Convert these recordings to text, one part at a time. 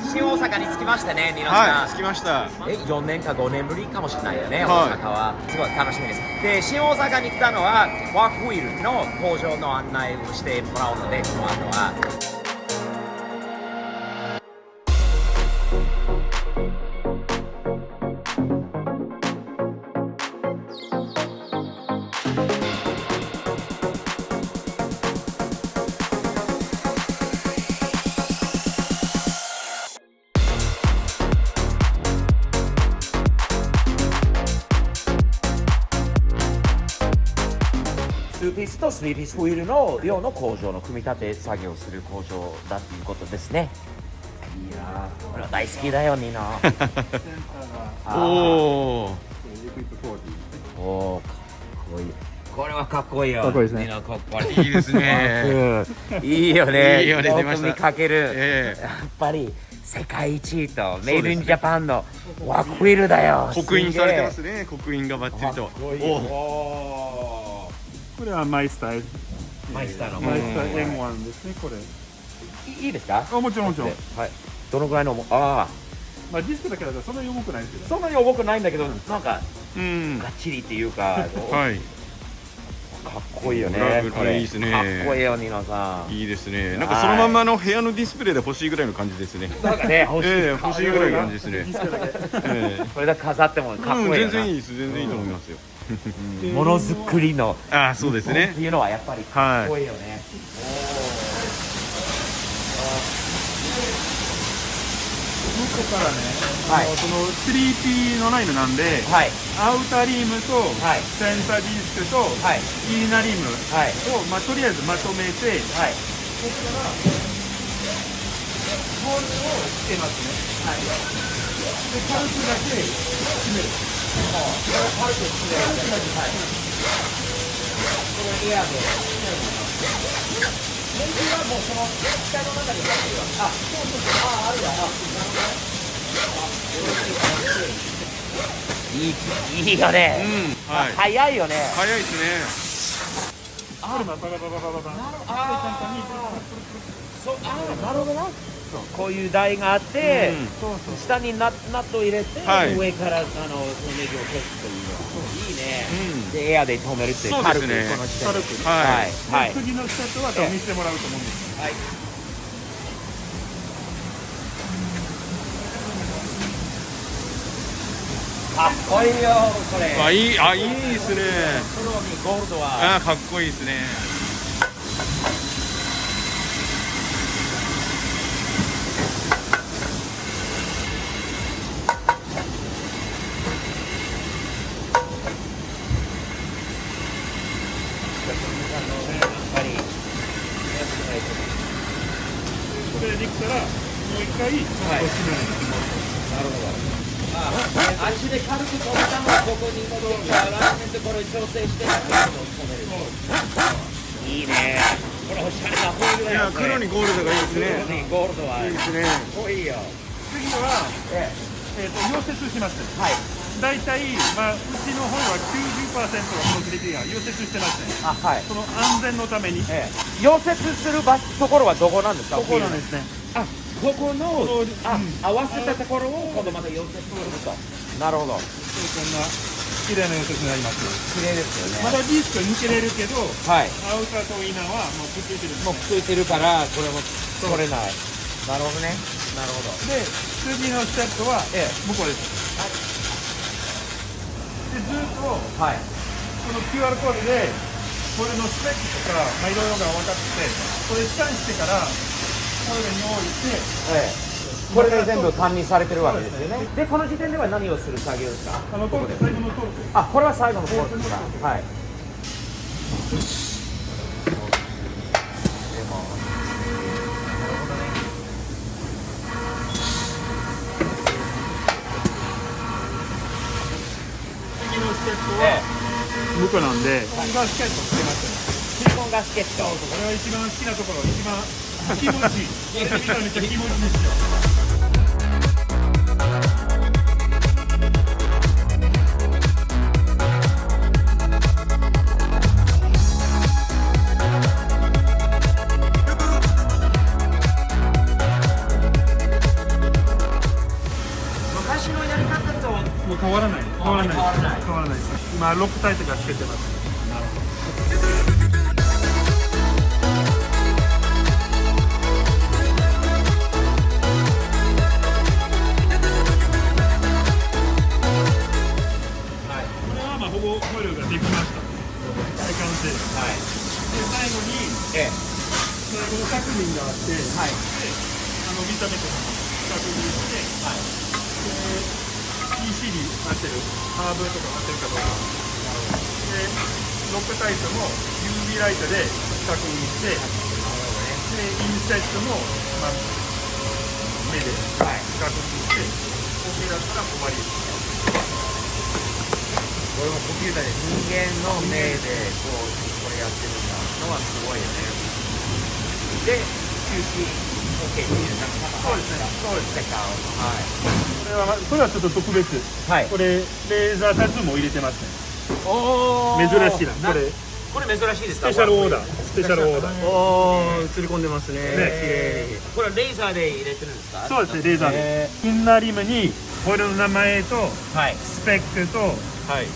新大阪に着きましたね、ニノさん。はい、着きました。4年か5年ぶりかもしれないよね、はい大阪は。すごい楽しみです。で、新大阪に来たのは、ワークウィールの工場の案内をしてもらうので、この後は。2ピースと3ピースホイールの量の工場の組み立て作業する工場だっていうことですね。いやー、これは大好きだよ、ニノ。おー。おー、かっこいい。これはかっこいいよ。かっこいいですねニノかっこいい。いいですね。いいよね。いいよねよ出ましたく見かける。ええやっぱり世界一とメイドインジャパンのワークウィルだよ。刻印されてますね。刻印がバッチリと。すげえ。おおこれはマイスタイル。ー、マイスターの。マイスタイル M1 ですね、これ。いいですか？あ、もちろんもちろん。はい。どのぐらいのああ、まあディスクだけだとそんなに重くないですけど。そんなに重くないんだけど、なんかうん。がっちりっていうか、はい。かっこいいよね。これいいですねかっこいいよ、ニノさん。いいですね。なんかそのまんまの部屋のディスプレイで欲しいぐらいの感じですね。なんかね、欲しい。ええ欲しいぐらいの感じですねデ。ィスクだけ。えこれだけ飾ってもかっうん、こいいよな。全然いいです。全然いいと思いますよ。ものづくりのああ、そうですねって。いうのはやっぱりかっこいいよね。向こうからね、はいその 3P のラインなんで、はいアウターリームとはいセンターディスクとはいイーナリムはいを、まあ、とりあえずまとめて、はいボールをつけますね。はい。で、軽くだけ締める。軽くつけるだけ。はい。これエアで。レンジはもうその機体の中に入ってるわ。あ、そうそうそう。あ、あるわ。あ、なるほどね。いいよね。うん、はい。早いよね。早いですね。これババババババババ。そう、なるほどな。こういう台があって、そうそう。下にナットを入れて、はい上からネジを消すというのいいね、うんでエアで止めるっていうそう軽くですねこの時点で軽くはいはい次のステップは多分見せてもらうと思うんです。はいかっこいいよこれあ、いい、あ、いいですね。黒にゴールドはあ、かっこいいですね。やっぱりこれできたらもう一回はい押しめる。なるほど足で軽く止めたのをここに戻ってアライメントこれ調整して止めるいいねこれおしゃれなホイールだよいや、黒にゴールドがいいですね。黒にゴールドはいいですね。かっこいいよ次は、え溶接します。はい大体、まあ、うちの方は 90% はこのクリティが溶接してますね。あはいその安全のために。溶接するところはどこなんですかここなんですね。あここのこの合わせたところを今度また溶接するとなるほどこんな綺麗な溶接になります。綺麗ですよねまだディスク抜けれるけど、はいアウターとイナーはもうくっついてるんです。もうくっついてるからこれも取れないなるほどねなるほどで、次のステップはええ向こうです。で、ずっとはいこの QR コードでこれのスペックとか、まあ、いろいろが分かってこれスキャンしてからトイレに置いて、これで全部管理されてるわけですよねでこの時点では何をする作業ですかトルク、最後のトルク。あこれは最後のコースですかはい次のステップは向こうなんで、これがスケットしてますよね。シリコンガスケットこれは一番好きなところ、一番気持ちいい。これ見たらめっちゃ気持ちいいですよ。変わらない変わらない変わらない変わらないです。今ロックタイトがつけてます。なるほど。これはまあほぼホイールができました。大完成です。はい。で最後にええ。最後の確認があって、はい。で見た目とかも確認して、はい。PC に合ってるハーブとか合ってるかどうか。でロックタイトも UV ライトで確認して、でインセットも、まあ、目ではい確認して、OK だったら終わりです。これもコンピューターで人間の目でこれやってるんだのはすごいよね。で、QC OK っていうなんかそうですね。そうですね。ステッカーを。はい。これはちょっと特別。はいこれレーザータトゥーも入れてますね。おー珍しいな。これこれ珍しいですか？スペシャルオーダー。スペシャルオーダー。おー、映り込んでますね。ね綺麗に。これはレーザーで入れてるんですか？そうですね。レーザーで。インナーリムにホイールの名前とはい。スペックとはい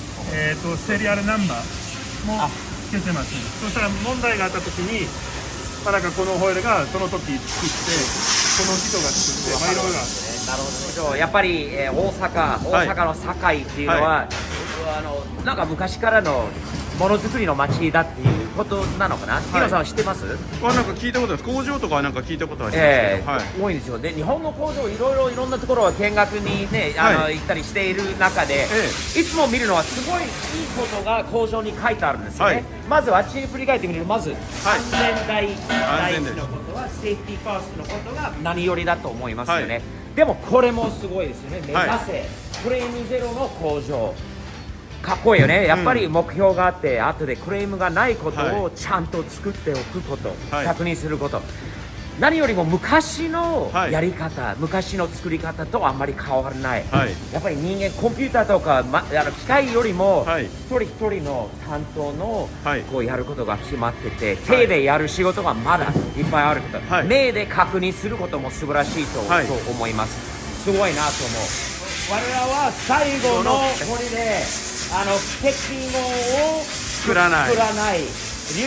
セリアルナンバーもつけてますね。そしたら問題があった時に、まあなんかこのホイールがその時作ってこの人が作って、まあいろいろあって。なるほど。やっぱり、大阪の堺っていうのは、なんか昔からのものづくりの街だっていうことなのかな。ヒロさんは知ってます？なんか聞いたことある工場とかはなんか聞いたことありますけど、多いんですよ。で、日本の工場いろんなところは見学にね、行ったりしている中で、いつも見るのはすごいいいことが工場に書いてあるんですよね。はいまずあっちに振り返ってみると、まず、はい安全第一安全ですのことはセーフティーファーストのことが何よりだと思いますよね。でもこれもすごいですよね。目指せ、はいクレームゼロの工場。かっこいいよね。やっぱり目標があって、後でクレームがないことをちゃんと作っておくこと、はい確認すること。何よりも昔のはいやり方、昔の作り方とあんまり変わらない。はいやっぱり人間、コンピューターとか、機械よりも、はい一人一人の担当の、はいこうやることが決まってて、手でやる仕事がまだいっぱいあること、はい目で確認することも素晴らしいと、はいと思います。すごいなと思う。我らは最後のこれで適合を作らない流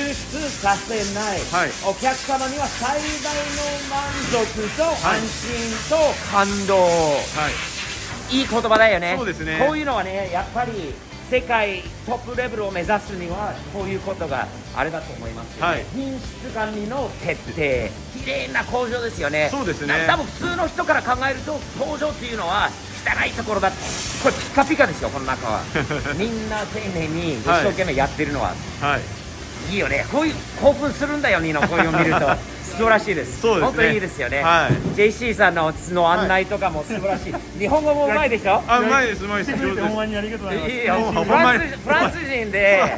出させない、はいお客様には最大の満足とはい安心と感動、はいいい言葉だよね。そうですねこういうのはね、やっぱり世界トップレベルを目指すにはこういうことがあれだと思いますよね。はい品質管理の徹底、綺麗な工場ですよね。そうですね多分普通の人から考えると工場っていうのは汚いところだって、これピカピカですよ、この中は。みんな丁寧に一生懸命やってるのは、はいいいよね。こういう興奮するんだよ、ニノ、こういうの見ると。素晴らしいです。そうですね本当にいいですよね。はい JC さんの案内とかも素晴らしい。日本語もうまいでしょ。あうまいですうまいです来てくれて上手ですほんまにありがとうございます。いいよ。ほんフラまにンス人で、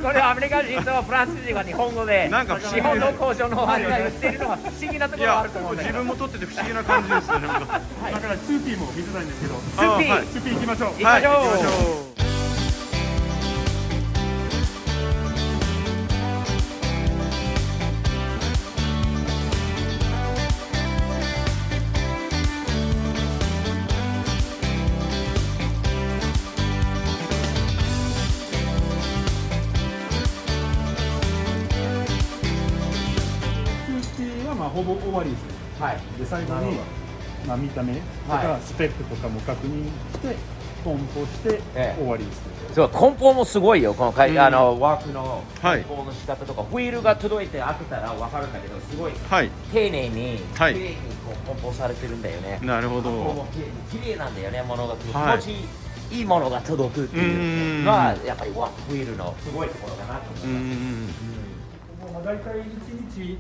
これアメリカ人とフランス人は日本語で、なんか不思議日本の工場の案内をしているのは不思議なところがあいやると思うんだけど。自分も撮ってて不思議な感じですよねなんかだからスーピーも見せたいんですけど、スーピーはいスーピー行きましょう。行きましょうはい行きましょうスーピーはまあほぼ終わりですね。はい。で最後になるほまあ見た目とはかスペックとかも確認して梱包してええ終わりですね。そう、梱包もすごいよ。このワークのはい梱包の仕方とか、ホイールが届いて開けたら分かるんだけど、すごいはい丁寧にはい綺麗にこう梱包されてるんだよね。なるほど梱包も綺麗なんだよね、物が届く、はい気持ちいいものが届くっていうのはやっぱりワークホイールのすごいところかなと思います。まあ大体1日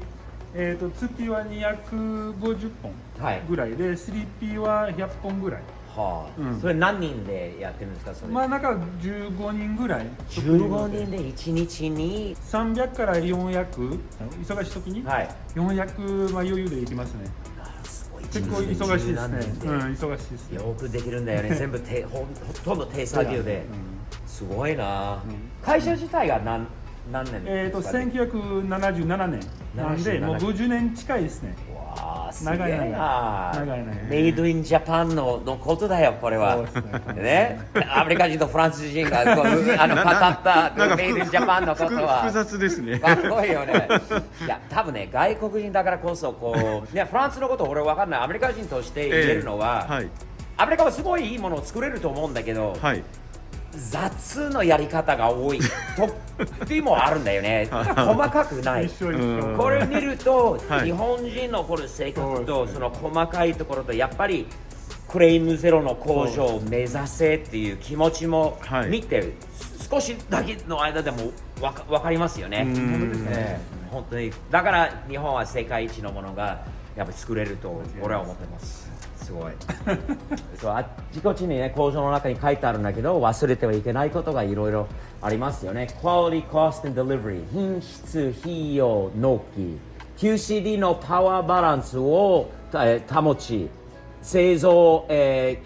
2P は250本はい。ぐらいで 3P は100本ぐらい。はあ、うんそれ何人でやってるんですか、それ。まあなんか15人ぐらい。 15人で1日に、 300から400、忙しい時にはい。 400、まあ、余裕でいきますね。すごい結構忙しいですね。十何人でうん、忙しいですね。よくできるんだよね。全部ほとんど手作業で。すごいな、会社自体が何年ですか、ね、1977年なんで、もう50年近いですね。わあ、すげえな。長い長いメイドインジャパンのことだよ、これは。ね、アメリカ人とフランス人がこう語ったメイドインジャパンのことは複雑ですね。かっこいいよね。いや、多分ね、外国人だからこそこう、ね、フランスのこと俺分かんない。アメリカ人として言えるのは、はい。アメリカはすごいいいものを作れると思うんだけど、はい。雑のやり方が多い時もあるんだよね。細かくない。一緒一緒。これ見ると、はい日本人のこの性格とその細かいところとやっぱりクレームゼロの工場を目指せっていう気持ちもはい見て、少しだけの間でもわかりますよね。本当にだから日本は世界一のものがやっぱり作れると俺は思ってます。すごいそう、あっちこっちにね工場の中に書いてあるんだけど忘れてはいけないことがいろいろありますよね。 Quality, Cost and Delivery、 品質、費用、納期、 QCD のパワーバランスを保ち、製造、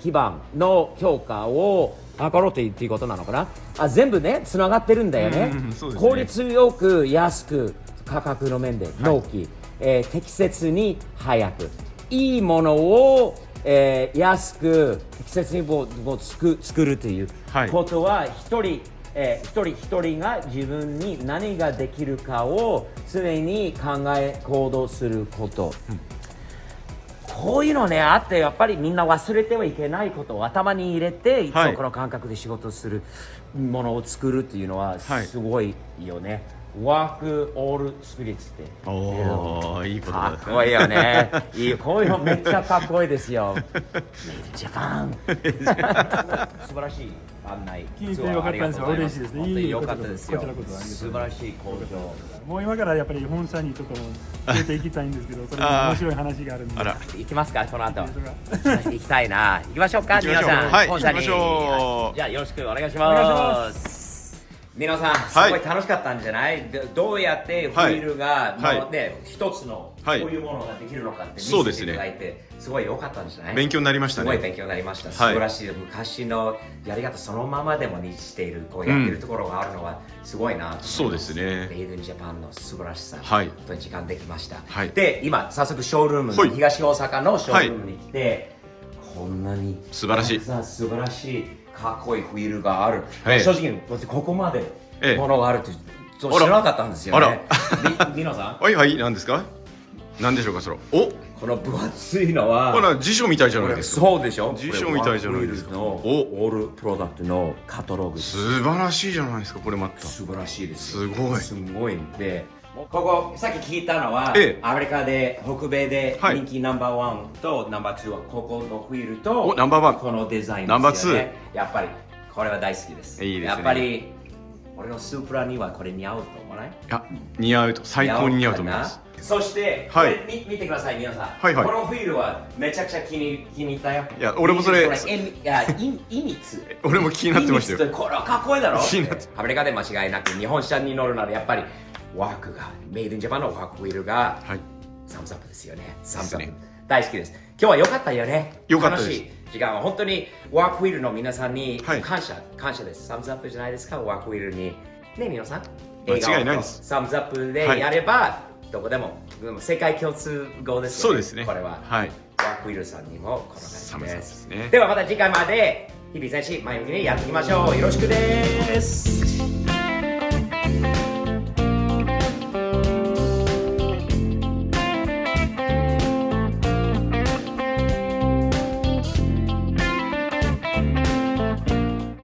基盤の強化を図ろうということなのかな。全部ねつながってるんだよね。そうですね。効率よく安く、価格の面で納期、適切に早く、いいものを安く適切に作るということは、一人一人が自分に何ができるかを常に考え行動すること、こういうのねあってやっぱりみんな忘れてはいけないことを頭に入れて、いつもこの感覚で仕事するものを作るっていうのはすごいよね。ワークオールスピリッツって。おー、いいことかだっこいいよね。こういうのめっちゃかっこいいですよ。ジャパン。素晴らしい案内。聞いてよかったんですよ。嬉しいですね。本当に良かったですよ。こちらこそ素晴らしい工場。もう今からやっぱり本社にちょっと連れて行きたいんですけど、それも面白い話があるんで。あら。行きますか、この後。行きたいな。行きましょうか、皆さん。はい、本社に。行きましょう。じゃあよろしくお願いしお願いしま。ます皆さん、すごい楽しかったんじゃない？どうやってホイールが、ね、一つのこういうものができるのかって見せていただいて、すごい良かったんじゃない？勉強になりましたね。すごい勉強になりました。素晴らしい。昔のやり方そのままでもにしている、こうやってるところがあるのはすごいなと思います。そうですね。メイドインジャパンの素晴らしさ、はい、本当に時間できました。はい、で、今早速ショールーム、東大阪のショールームに来て、こんなに素晴らしい素晴らしいかっこいいホイールがある。はい、正直ここまでものがあるって知らなかったんですよね。ミノさん。はいはい、何ですか？何でしょうかそれ。お、この分厚いのは。これは辞書みたいじゃないですか。そうでしょ。辞書みたいじゃないですか。オールプロダクトのカタログ。素晴らしいじゃないですかこれまた。素晴らしいです。すごい。すごいんで。ここさっき聞いたのは、アメリカで北米で人気ナンバーワンとナンバーツーはここのホイールとナンバーワンこのデザインですよね。ナンバーツー。やっぱりこれは大好きです。いいですね。やっぱり俺のスープラにはこれ似合うと思わない？いや、似合うと、最高に似合うと思います。そして、これ見てください皆さん。このホイールはめちゃくちゃ気に入ったよ。いや、俺もそれ。意密。俺も気になってましたよ。これはかっこいいだろ。アメリカで間違いなく日本車に乗るならやっぱりワークが、メイドインジャパンのワークホイールがサムズアップですよね。サムズアップ。大好きです。今日は良かったよね。良かったです。楽しい時間は本当にワークホイールの皆さんに感謝です。サムズアップじゃないですか、ワークホイールに。ね、皆さん。間違いないです。サムズアップでやれば、どこでも世界共通語ですよね。そうですね。これは。はい。ワークホイールさんにもこの感じです。ね。ではまた次回まで日々前進前向きにやっていきましょう。よろしくです。